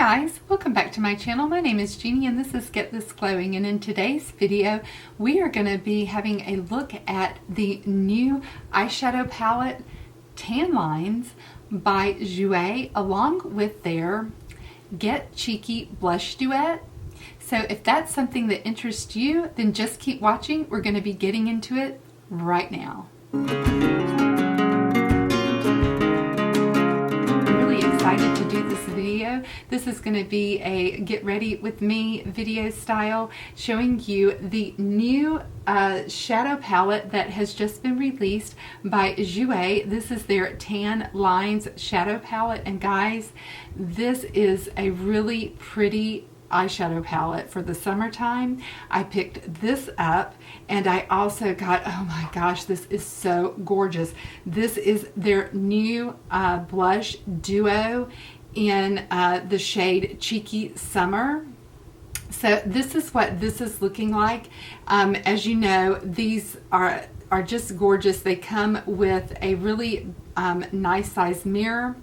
guys, welcome back to my channel. My name is Jeannie and this is Get This Glowing, and in today's video we are going to be having a look at the new eyeshadow palette Tan Lines by Jouer along with their Get Cheeky Blush Duet. So if that's something that interests you, then just keep watching. We're going to be getting into it right now. Excited to do this video. This is going to be a get ready with me video style, showing you the new shadow palette that has just been released by Jouer. This is their Tan Lines shadow palette, and guys, this is a really pretty eyeshadow palette for the summertime. I picked this up and I also got, oh my gosh, this is so gorgeous. This is their new blush duo in the shade Cheeky Summer. So this is what this is looking like. As you know, these are just gorgeous. They come with a really nice size mirror.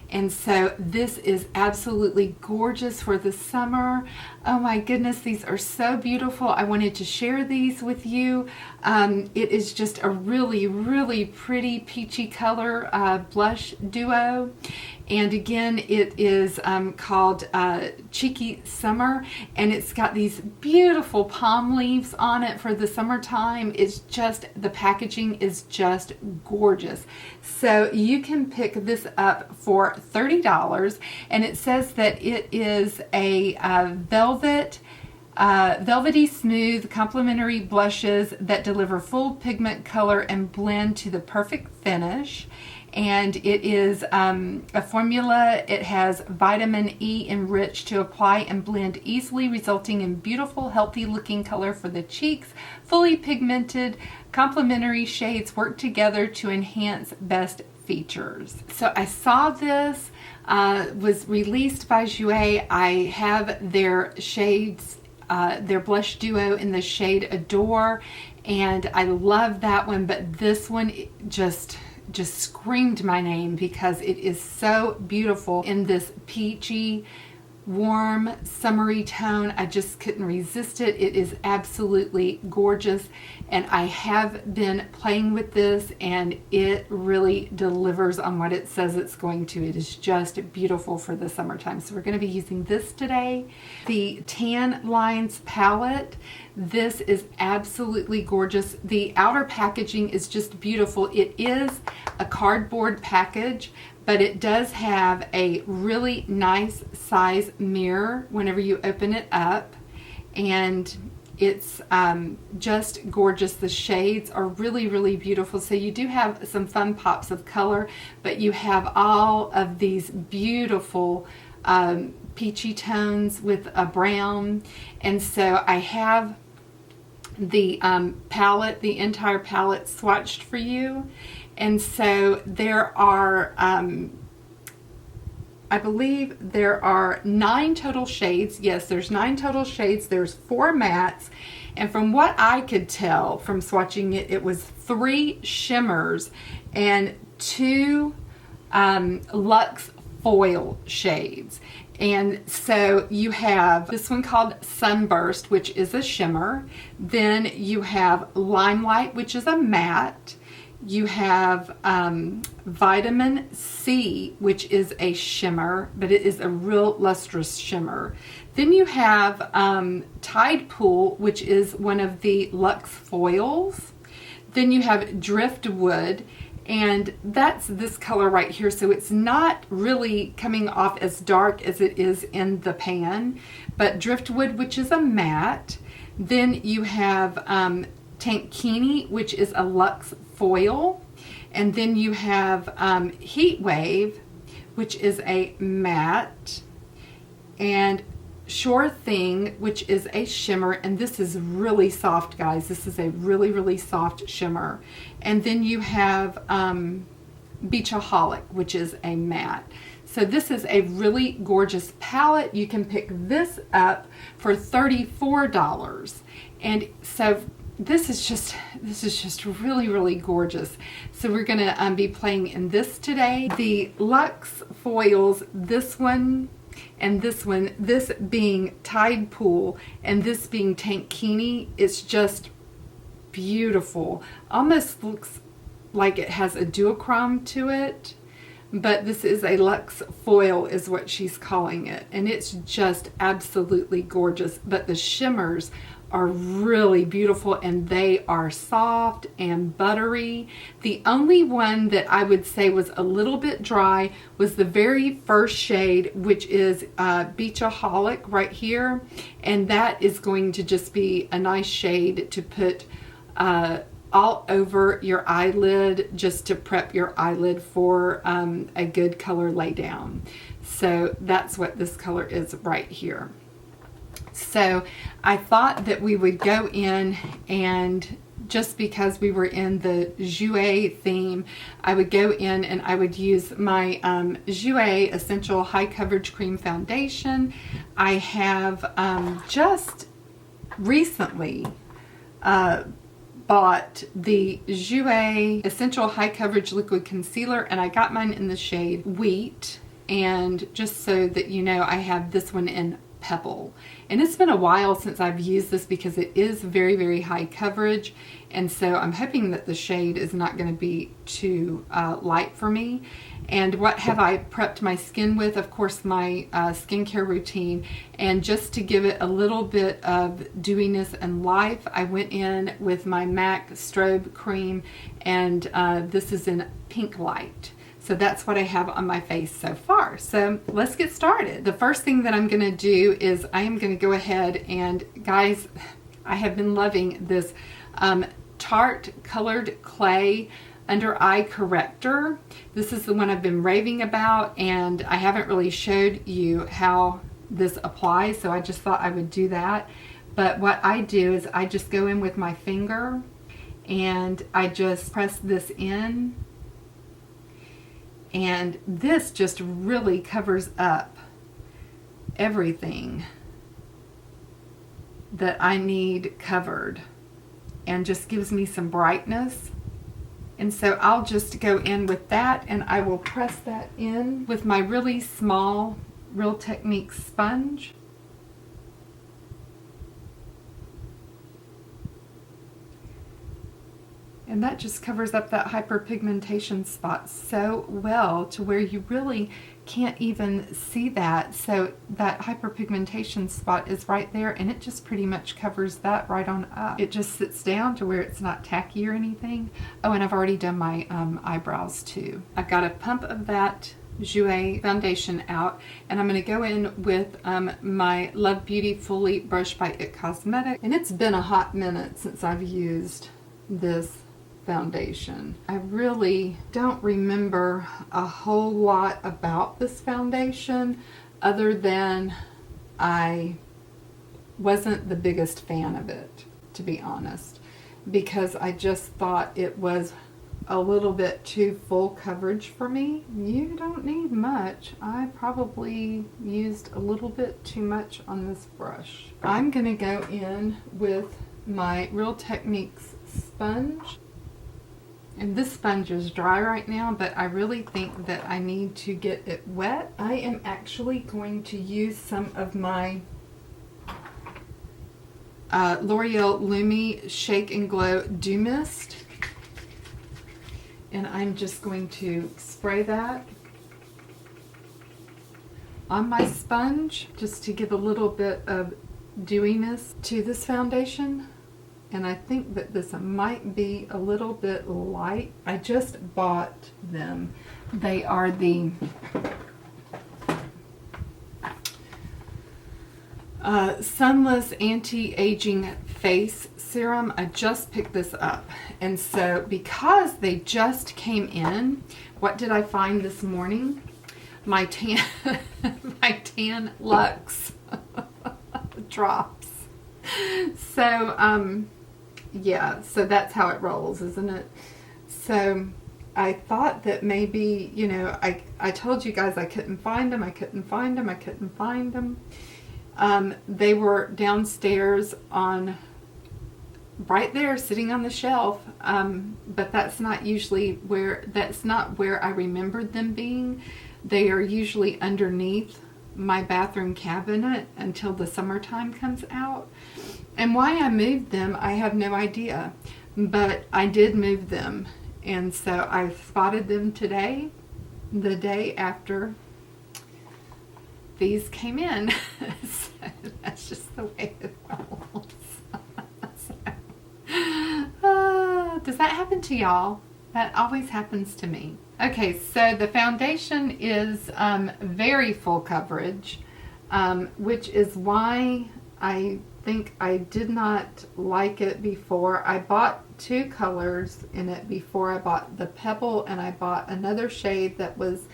And so this is absolutely gorgeous for the summer. Oh my goodness, these are so beautiful. I wanted to share these with you. It is just a really, really pretty peachy color blush duo. And again, it is called Cheeky Summer, and it's got these beautiful palm leaves on it for the summertime. It's just, the packaging is just gorgeous. So you can pick this up for $30, and it says that it is a velvety smooth complementary blushes that deliver full pigment color and blend to the perfect finish. And it is a formula. It has vitamin E enriched to apply and blend easily, resulting in beautiful, healthy looking color for the cheeks. Fully pigmented, complementary shades work together to enhance best features. So I saw this was released by Jouer. I have their shades, their blush duo in the shade Adore, and I love that one, but this one just screamed my name because it is so beautiful in this peachy, warm, summery tone. I just couldn't resist it. It is absolutely gorgeous, and I have been playing with this and it really delivers on what it says it's going to. It is just beautiful for the summertime. So we're going to be using this today. The Tan Lines palette. This is absolutely gorgeous. The outer packaging is just beautiful. It is a cardboard package, but it does have a really nice size mirror whenever you open it up, and it's just gorgeous. The shades are really, really beautiful. So you do have some fun pops of color, but you have all of these beautiful peachy tones with a brown. And so I have the palette, the entire palette swatched for you. And so there are, I believe there are 9 total shades. Yes, there's 9 total shades. There's 4 mattes. And from what I could tell from swatching it, it was 3 shimmers and 2 luxe foil shades. And so you have this one called Sunburst, which is a shimmer. Then you have Limelight, which is a matte. You have Vitamin C, which is a shimmer, but it is a real lustrous shimmer. Then you have Tide Pool, which is one of the luxe foils. Then you have Driftwood, and that's this color right here. So it's not really coming off as dark as it is in the pan, but Driftwood, which is a matte. Then you have Tankini, which is a luxe foil. And then you have Heat Wave, which is a matte. And Sure Thing, which is a shimmer, and this is really soft, guys. This is a really, really soft shimmer. And then you have Beachaholic, which is a matte. So this is a really gorgeous palette. You can pick this up for $34. And so this is just really, really gorgeous. So we're going to be playing in this today. The Luxe Foils, this one and this one, this being Tide Pool and this being Tankini, it's just beautiful. Almost looks like it has a duochrome to it, but this is a luxe foil is what she's calling it, and it's just absolutely gorgeous. But the shimmers are really beautiful, and they are soft and buttery. The only one that I would say was a little bit dry was the very first shade, which is Beachaholic right here, and that is going to just be a nice shade to put all over your eyelid, just to prep your eyelid for a good color lay down. So that's what this color is right here. So I thought that we would go in, and just because we were in the Jouer theme, I would go in and I would use my Jouer Essential High Coverage Cream Foundation. I have just recently bought the Jouer Essential High Coverage Liquid Concealer, and I got mine in the shade Wheat. And just so that you know, I have this one in Pebble, and it's been a while since I've used this because it is very, very high coverage, and so I'm hoping that the shade is not going to be too light for me. And what have I prepped my skin with? Of course, my skincare routine, and just to give it a little bit of dewiness and life, I went in with my MAC Strobe Cream, and this is in Pink Light. So that's what I have on my face so far. So let's get started. The first thing that I'm going to do is I am going to go ahead and, guys, I have been loving this Tarte Colored Clay Under Eye Corrector. This is the one I've been raving about, and I haven't really showed you how this applies, so I just thought I would do that. But what I do is I just go in with my finger and I just press this in. And this just really covers up everything that I need covered and just gives me some brightness. And so I'll just go in with that, and I will press that in with my really small Real Techniques sponge. And that just covers up that hyperpigmentation spot so well to where you really can't even see that. So that hyperpigmentation spot is right there, and it just pretty much covers that right on up. It just sits down to where it's not tacky or anything. Oh, and I've already done my eyebrows too. I've got a pump of that Jouer foundation out, and I'm going to go in with my Love Beauty Fully Brush by IT Cosmetics. And it's been a hot minute since I've used this foundation. I really don't remember a whole lot about this foundation other than I wasn't the biggest fan of it, to be honest, because I just thought it was a little bit too full coverage for me. You don't need much. I probably used a little bit too much on this brush. I'm gonna go in with my Real Techniques sponge. And this sponge is dry right now, but I really think that I need to get it wet. I am actually going to use some of my L'Oreal Lumi Shake and Glow Dew Mist. And I'm just going to spray that on my sponge just to give a little bit of dewiness to this foundation. And I think that this might be a little bit light. I just bought them. They are the Sunless Anti-Aging Face Serum. I just picked this up. And so because they just came in, what did I find this morning? My my Tan Luxe drops. So, yeah, so that's how it rolls, isn't it? So I thought that maybe, you know, I told you guys I couldn't find them. I couldn't find them. They were downstairs on, right there, sitting on the shelf. But that's not usually where, that's not where I remembered them being. They are usually underneath my bathroom cabinet until the summertime comes out. And why I moved them, I have no idea. But I did move them. And so I spotted them today, the day after these came in. So that's just the way it rolls. Does that happen to y'all? That always happens to me. Okay, so the foundation is very full coverage, which is why I think I did not like it before. I bought 2 colors in it before. I bought the Pebble, and I bought another shade that was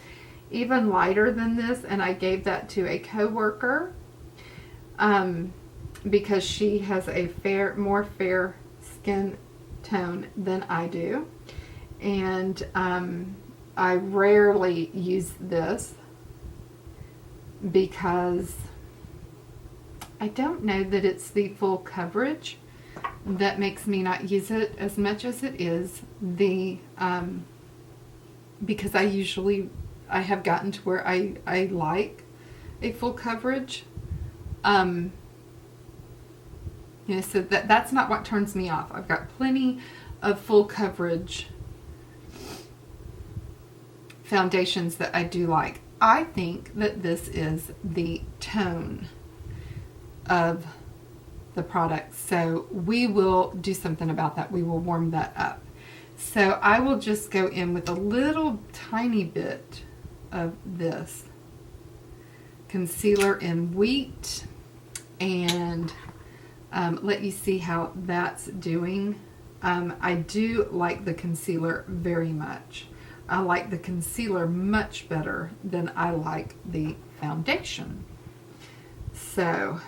even lighter than this, and I gave that to a coworker because she has a more fair skin tone than I do. And I rarely use this because I don't know that it's the full coverage that makes me not use it as much as it is the because I have gotten to where I like a full coverage. You know, so that's not what turns me off. I've got plenty of full coverage foundations that I do like. I think that this is the tone of the product, so we will do something about that. We will warm that up. So I will just go in with a little tiny bit of this concealer in Wheat and let you see how that's doing. I do like the concealer very much. I like the concealer much better than I like the foundation. So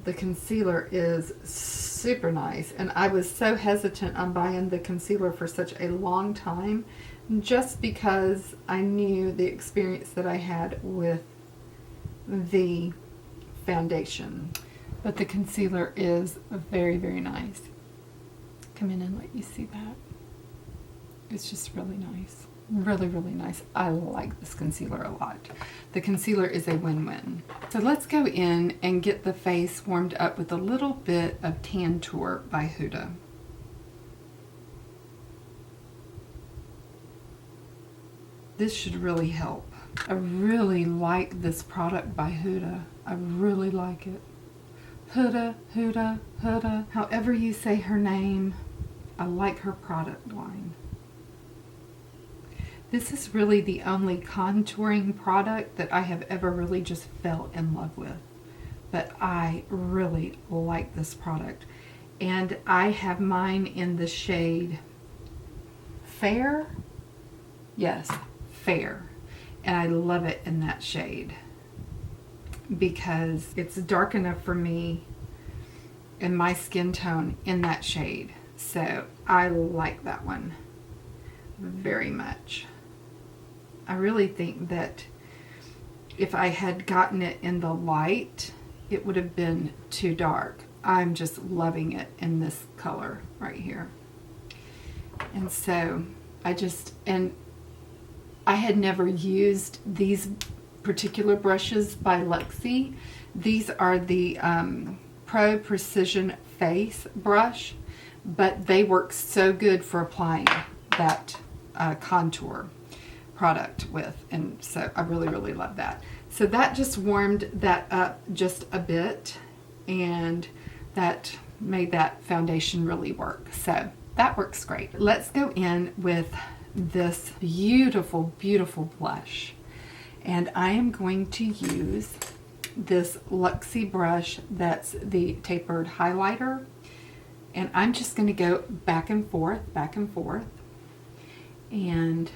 the concealer is super nice, and I was so hesitant on buying the concealer for such a long time just because I knew the experience that I had with the foundation. But the concealer is very, very nice. Come in and let you see that. It's just really nice. Really, really nice. I like this concealer a lot. The concealer is a win-win. So let's go in and get the face warmed up with a little bit of Tan Tour by Huda. This should really help. I really like this product by Huda. I really like it. Huda, Huda, Huda. However you say her name, I like her product line. This is really the only contouring product that I have ever really just fell in love with. But I really like this product. And I have mine in the shade Fair. Yes, Fair. And I love it in that shade because it's dark enough for me and my skin tone in that shade. So I like that one very much. I really think that if I had gotten it in the light, it would have been too dark. I'm just loving it in this color right here. And so I had never used these particular brushes by Luxie. These are the Pro Precision Face brush, but they work so good for applying that contour product with, and so I really, really love that. So that just warmed that up just a bit, and that made that foundation really work. So that works great. Let's go in with this beautiful, beautiful blush, and I am going to use this Luxie brush that's the tapered highlighter, and I'm just going to go back and forth, and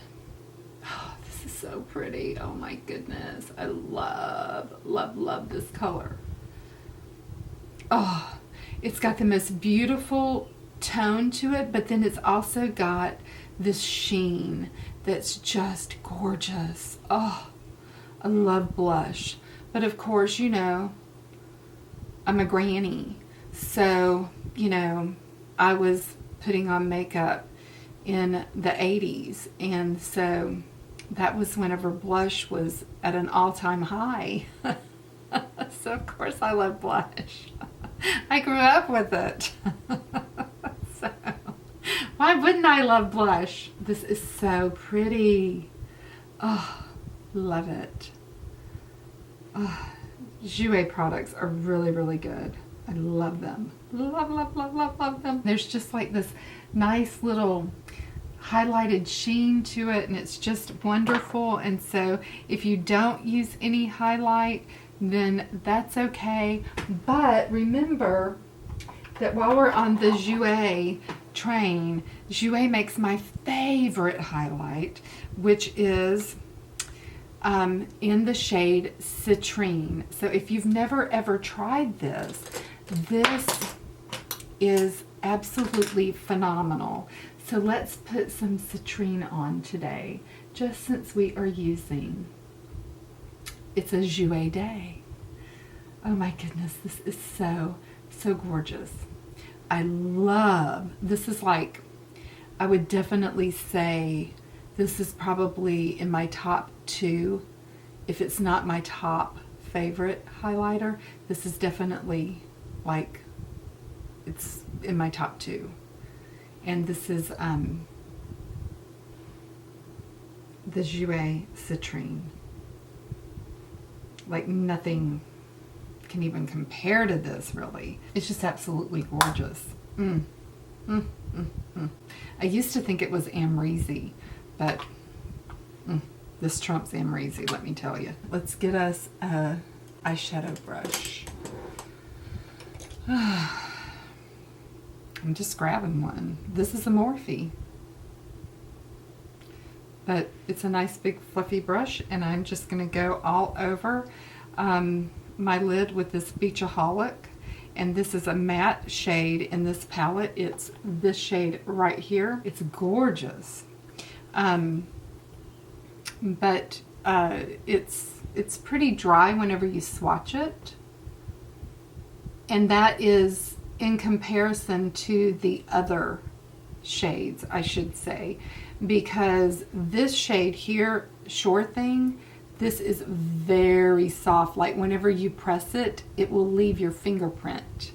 oh, this is so pretty. Oh my goodness, I love, love, love this color. Oh, it's got the most beautiful tone to it, but then it's also got this sheen that's just gorgeous. Oh, I love blush. But of course, you know, I'm a granny. So, you know, I was putting on makeup in the 80s. And so that was whenever blush was at an all-time high. So of course I love blush. I grew up with it. So why wouldn't I love blush? This is so pretty. Oh, love it. Oh, Jouer products are really, really good. I love them. Love, love, love, love, love them. There's just like this nice little highlighted sheen to it, and it's just wonderful. And so if you don't use any highlight, then that's okay. But remember that while we're on the Jouer train, Jouer makes my favorite highlight, which is in the shade Citrine. So if you've never ever tried this, this is absolutely phenomenal. So let's put some Citrine on today, just since we are using, it's a Jouer day. Oh my goodness, this is so, so gorgeous. I love, this is like, I would definitely say this is probably in my top 2. If it's not my top favorite highlighter, this is definitely like, it's in my top 2. And this is the Jouer Citrine. Like nothing can even compare to this, really. It's just absolutely gorgeous. I used to think it was Amrezy, but this trumps Amrezy, let me tell you. Let's get us a eyeshadow brush. I'm just grabbing one. This is a Morphe, but it's a nice big fluffy brush, and I'm just going to go all over my lid with this Beachaholic, and this is a matte shade in this palette. It's this shade right here. It's gorgeous, but it's pretty dry whenever you swatch it, and that is in comparison to the other shades, I should say, because this shade here, Sure Thing, this is very soft. Like whenever you press it, it will leave your fingerprint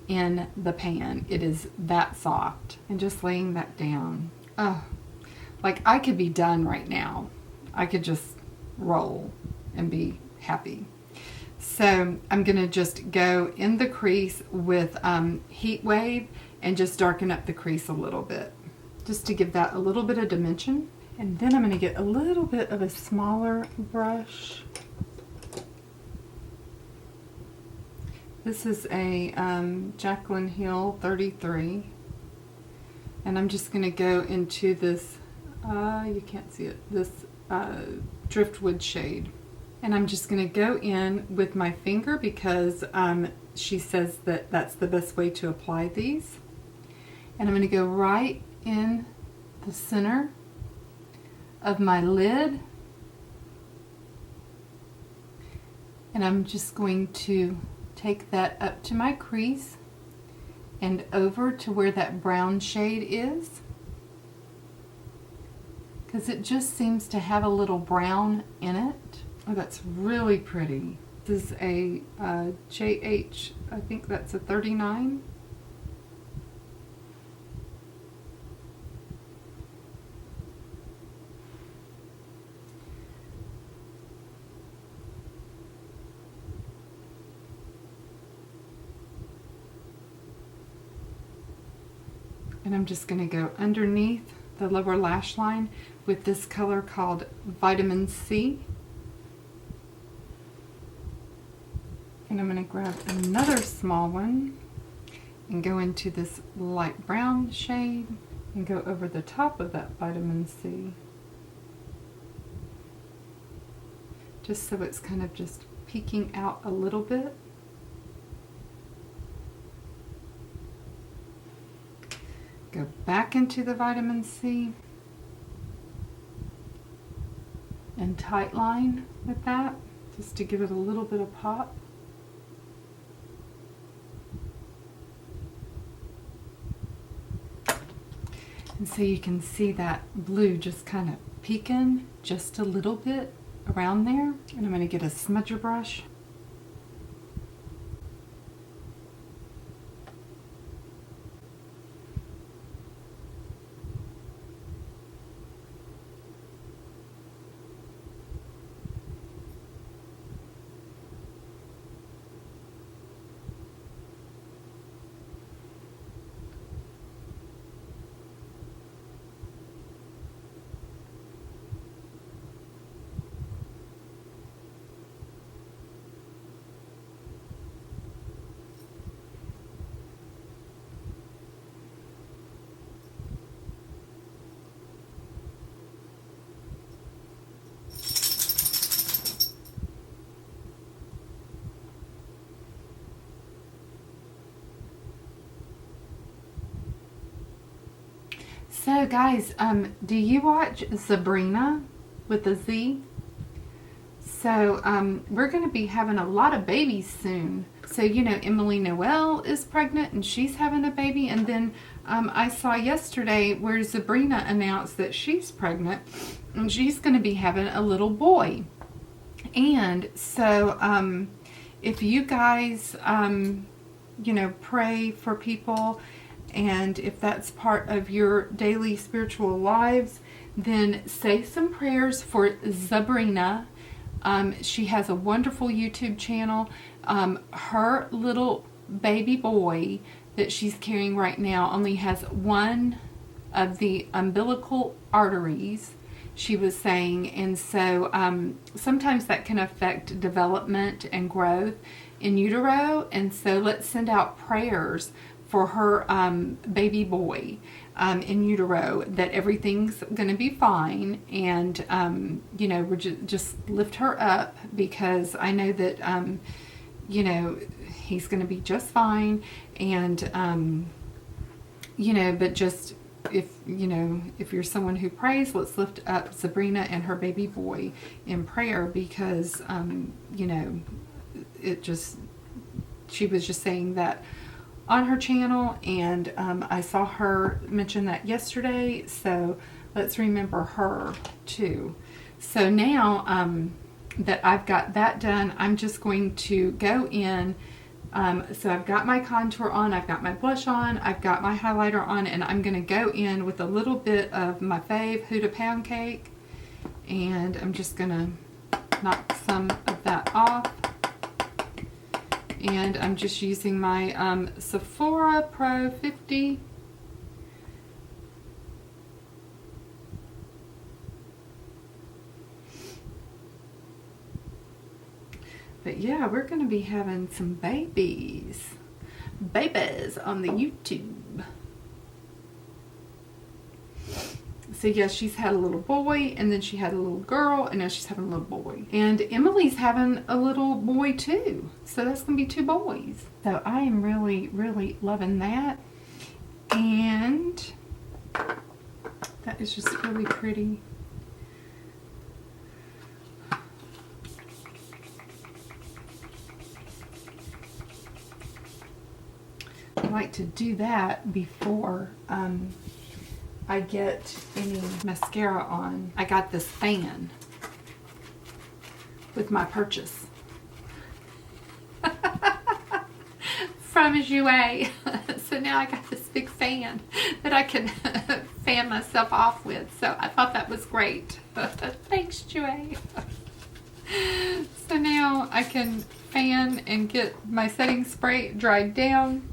in the pan. It is that soft. And just laying that down, oh, like I could be done right now. I could just roll and be happy. So I'm going to just go in the crease with Heat Wave and just darken up the crease a little bit, just to give that a little bit of dimension. And then I'm going to get a little bit of a smaller brush. This is a Jaclyn Hill 33. And I'm just going to go into this, you can't see it, this Driftwood shade. And I'm just going to go in with my finger because she says that that's the best way to apply these. And I'm going to go right in the center of my lid. And I'm just going to take that up to my crease and over to where that brown shade is, because it just seems to have a little brown in it. Oh, that's really pretty. This is a JH, I think that's a 39. And I'm just going to go underneath the lower lash line with this color called Vitamin C. And I'm going to grab another small one and go into this light brown shade and go over the top of that Vitamin C. Just so it's kind of just peeking out a little bit. Go back into the Vitamin C and tight line with that, just to give it a little bit of pop. And so you can see that blue just kind of peeking just a little bit around there. And I'm going to get a smudger brush. So guys, do you watch Sabrina with a Z? So we're going to be having a lot of babies soon. So you know, Emily Noel is pregnant and she's having a baby, and then I saw yesterday where Sabrina announced that she's pregnant and she's going to be having a little boy. And so if you guys you know, pray for people, and if that's part of your daily spiritual lives, then say some prayers for Sabrina. She has a wonderful YouTube channel. Her little baby boy that she's carrying right now only has one of the umbilical arteries, she was saying, and so sometimes that can affect development and growth in utero. And so let's send out prayers for her baby boy in utero, that everything's going to be fine, and you know, we're just lift her up, because I know that you know, he's going to be just fine. And you know, but just if you know, if you're someone who prays, let's lift up Sabrina and her baby boy in prayer, because you know, it just, she was just saying that on her channel, and I saw her mention that yesterday, so let's remember her too. So now that I've got that done, I'm just going to go in. So I've got my contour on, I've got my blush on, I've got my highlighter on, and I'm going to go in with a little bit of my fave Huda Pound Cake, and I'm just going to knock some of that off. And I'm just using my Sephora Pro 50. But yeah, we're going to be having some babies on the YouTube. So yes, she's had a little boy, and then she had a little girl, and now she's having a little boy. And Emily's having a little boy too. So that's going to be 2 boys. So I am really, really loving that. And that is just really pretty. I like to do that before I get any mascara on. I got this fan with my purchase from Jouer. So now I got this big fan that I can fan myself off with. So I thought that was great. Thanks, Jouer. So now I can fan and get my setting spray dried down.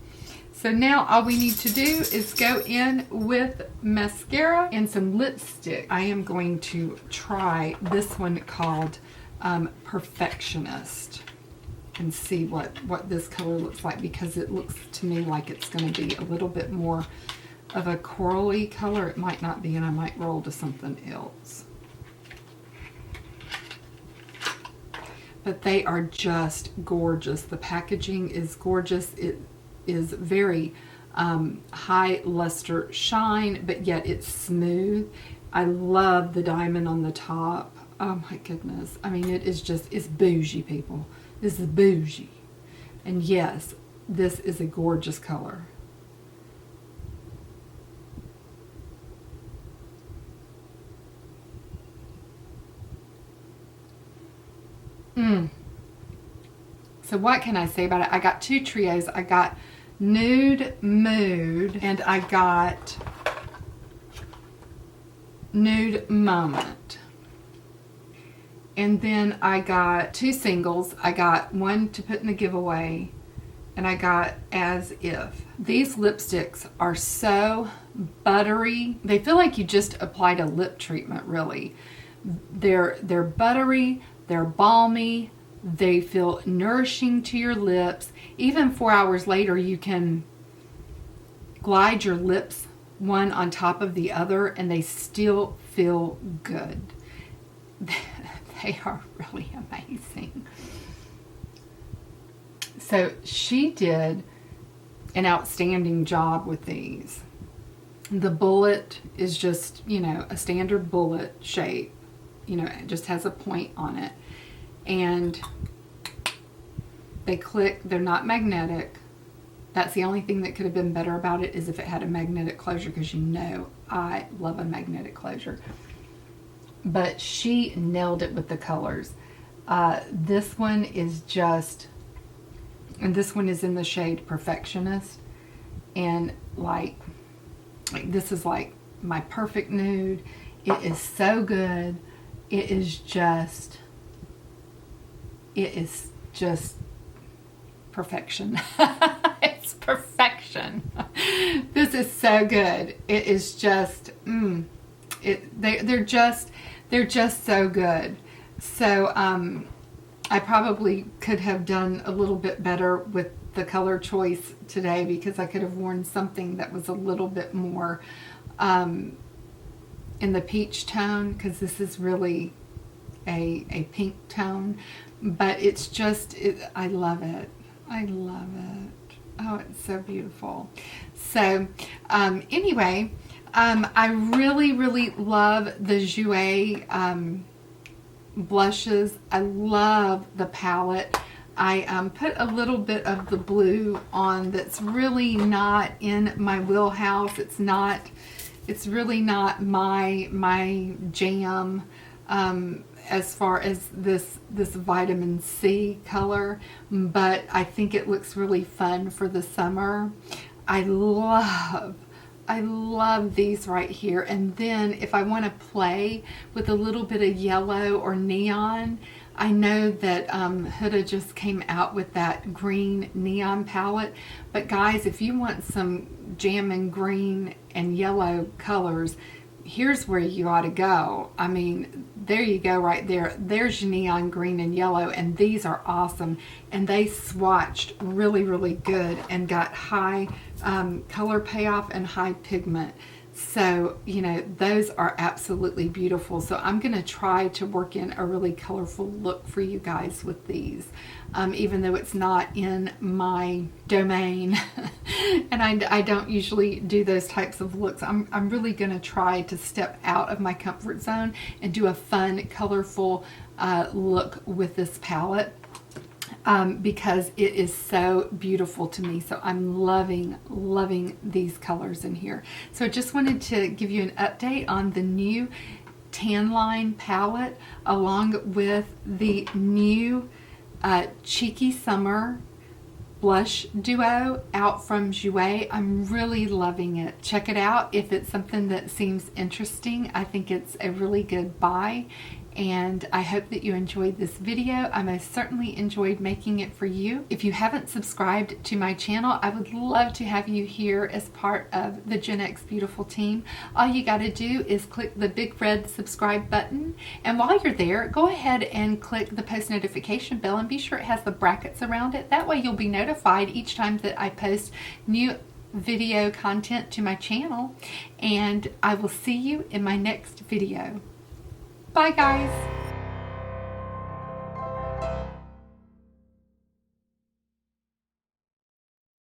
So now all we need to do is go in with mascara and some lipstick. I am going to try this one called Perfectionist and see what this color looks like, because it looks to me like it's going to be a little bit more of a corally color. It might not be, and I might roll to something else. But they are just gorgeous. The packaging is gorgeous. It is very high luster shine, but yet it's smooth. I love the diamond on the top. Oh my goodness. I mean, it is just, it's bougie, people. This is bougie. And yes, this is a gorgeous color. So what can I say about it? I got two trios. I got Nude Mood and I got Nude Moment. And then I got two singles. I got one to put in the giveaway and I got As If. These lipsticks are so buttery. They feel like you just applied a lip treatment, really. They're buttery, they're balmy, they feel nourishing to your lips. Even 4 hours later, you can glide your lips one on top of the other and they still feel good. They are really amazing. So she did an outstanding job with these. The bullet is just, you know, a standard bullet shape. You know, it just has a point on it. And they click, they're not magnetic. That's the only thing that could have been better about it, is if it had a magnetic closure, because you know I love a magnetic closure. But she nailed it with the colors. This one is just, and this one is in the shade Perfectionist. And like this is like my perfect nude. It is so good. It is just perfection. It's perfection. This is so good. It is just, they're just so good. So I probably could have done a little bit better with the color choice today, because I could have worn something that was a little bit more in the peach tone, because this is really a pink tone. But it's just, I love it. I love it. Oh, it's so beautiful. So anyway, I really love the Jouer blushes. I love the palette. I put a little bit of the blue on that's really not in my wheelhouse. It's really not my jam as far as this vitamin C color, but I think it looks really fun for the summer. I love these right here. And then if I want to play with a little bit of yellow or neon, I know that Huda just came out with that green neon palette. But guys, if you want some jammin' green and yellow colors, here's where you ought to go. I mean, there you go right there. There's your neon green and yellow, and these are awesome. And they swatched really good and got high color payoff and high pigment. So, you know, those are absolutely beautiful. So I'm going to try to work in a really colorful look for you guys with these, even though it's not in my domain. And I don't usually do those types of looks. I'm really going to try to step out of my comfort zone and do a fun, colorful look with this palette. Because it is so beautiful to me. So I'm loving these colors in here. So I just wanted to give you an update on the new Tan Line palette, along with the new Cheeky Summer Blush Duo out from Jouer. I'm really loving it. Check it out if it's something that seems interesting. I think it's a really good buy. And I hope that you enjoyed this video. I most certainly enjoyed making it for you. If you haven't subscribed to my channel, I would love to have you here as part of the Gen X Beautiful team. All you got to do is click the big red subscribe button. And while you're there, go ahead and click the post notification bell and be sure it has the brackets around it. That way you'll be notified each time that I post new video content to my channel. And I will see you in my next video. Bye guys.